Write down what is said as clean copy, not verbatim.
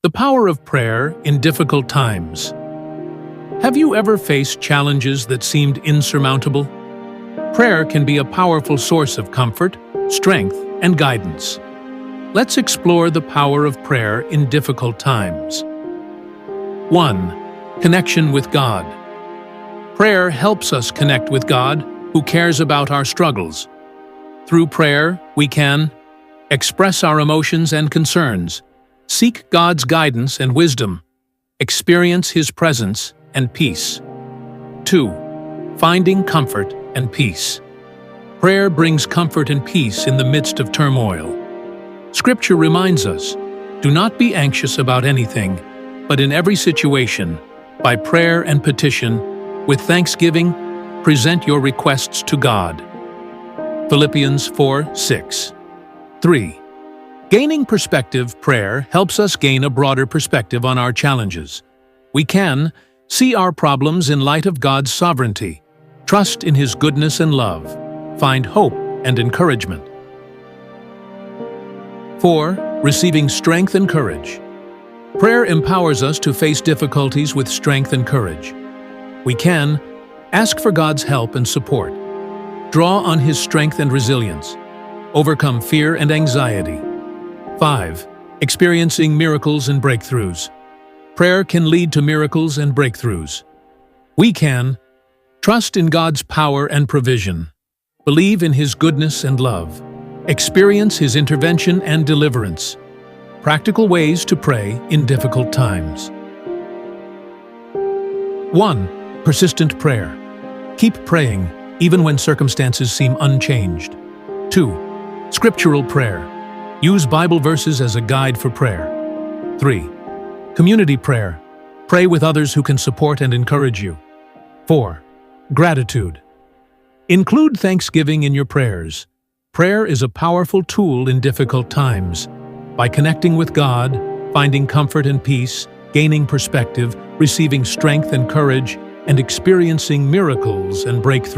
The power of prayer in difficult times. Have you ever faced challenges that seemed insurmountable? Prayer can be a powerful source of comfort, strength, and guidance. Let's explore the power of prayer in difficult times. 1. Connection with God. Prayer helps us connect with God, who cares about our struggles. Through prayer, we can express our emotions and concerns, seek God's guidance and wisdom, experience His presence and peace. 2. Finding comfort and peace. Prayer brings comfort and peace in the midst of turmoil. Scripture reminds us, do not be anxious about anything, but in every situation, by prayer and petition, with thanksgiving, present your requests to God. Philippians 4:6. 3. Gaining perspective. Prayer helps us gain a broader perspective on our challenges. We can see our problems in light of God's sovereignty, trust in His goodness and love, find hope and encouragement. 4. Receiving strength and courage. Prayer empowers us to face difficulties with strength and courage. We can ask for God's help and support, draw on His strength and resilience, overcome fear and anxiety. 5. Experiencing miracles and breakthroughs. Prayer can lead to miracles and breakthroughs. We can trust in God's power and provision, believe in His goodness and love, experience His intervention and deliverance. Practical ways to pray in difficult times. 1. Persistent prayer. Keep praying, even when circumstances seem unchanged. 2. Scriptural prayer. Use Bible verses as a guide for prayer. 3. Community prayer. Pray with others who can support and encourage you. 4. Gratitude. Include thanksgiving in your prayers. Prayer is a powerful tool in difficult times. By connecting with God, finding comfort and peace, gaining perspective, receiving strength and courage, and experiencing miracles and breakthroughs.